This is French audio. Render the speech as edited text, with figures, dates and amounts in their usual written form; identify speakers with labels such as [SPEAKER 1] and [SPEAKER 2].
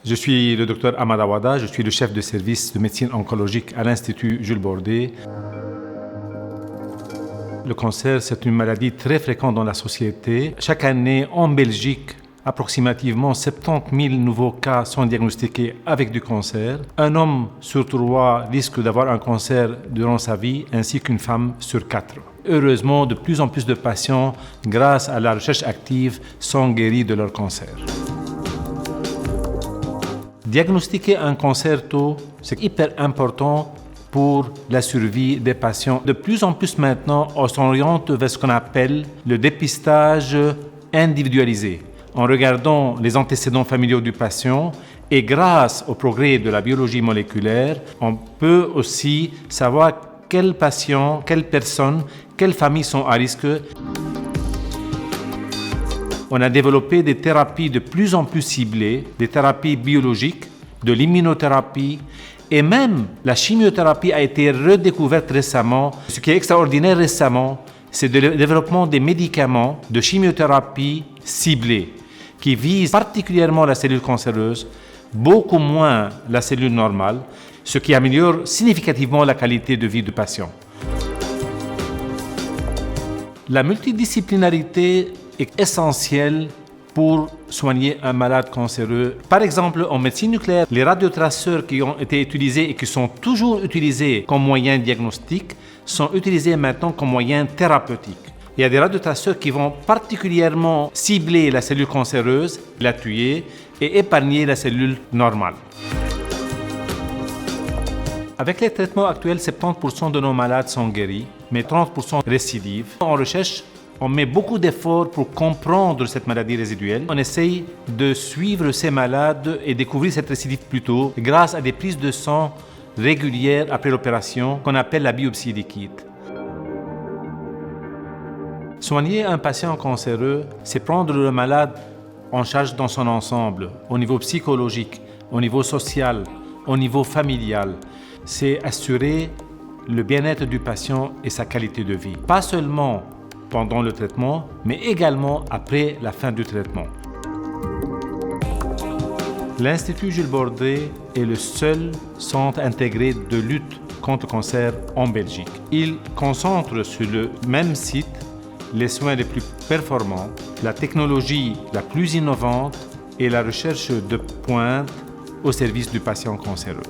[SPEAKER 1] Je suis le docteur Ahmad Awada, je suis le chef de service de médecine oncologique à l'Institut Jules Bordet. Le cancer, c'est une maladie très fréquente dans la société. Chaque année, en Belgique, approximativement 70 000 nouveaux cas sont diagnostiqués avec du cancer. Un homme sur 3 risque d'avoir un cancer durant sa vie, ainsi qu'une femme sur 4. Heureusement, de plus en plus de patients, grâce à la recherche active, sont guéris de leur cancer. Diagnostiquer un cancer tôt, c'est hyper important pour la survie des patients. De plus en plus maintenant, on s'oriente vers ce qu'on appelle le dépistage individualisé, en regardant les antécédents familiaux du patient, et grâce au progrès de la biologie moléculaire, on peut aussi savoir quels patients, quelles personnes, quelles familles sont à risque. On a développé des thérapies de plus en plus ciblées, des thérapies biologiques, de l'immunothérapie, et même la chimiothérapie a été redécouverte récemment. Ce qui est extraordinaire récemment, c'est le développement des médicaments de chimiothérapie ciblés, qui visent particulièrement la cellule cancéreuse, beaucoup moins la cellule normale, ce qui améliore significativement la qualité de vie du patient. La multidisciplinarité est essentielle pour soigner un malade cancéreux. Par exemple, en médecine nucléaire, les radiotraceurs qui ont été utilisés et qui sont toujours utilisés comme moyen diagnostic sont utilisés maintenant comme moyen thérapeutique. Il y a des radiotraceurs qui vont particulièrement cibler la cellule cancéreuse, la tuer et épargner la cellule normale. Avec les traitements actuels, 70% de nos malades sont guéris, mais 30% récidivent. En recherche, on met beaucoup d'efforts pour comprendre cette maladie résiduelle. On essaye de suivre ces malades et découvrir cette récidive plus tôt grâce à des prises de sang régulières après l'opération qu'on appelle la biopsie liquide. Soigner un patient cancéreux, c'est prendre le malade en charge dans son ensemble, au niveau psychologique, au niveau social, au niveau familial. C'est assurer le bien-être du patient et sa qualité de vie. Pas seulement pendant le traitement, mais également après la fin du traitement. L'Institut Jules Bordet est le seul centre intégré de lutte contre le cancer en Belgique. Il concentre sur le même site les soins les plus performants, la technologie la plus innovante et la recherche de pointe au service du patient cancéreux.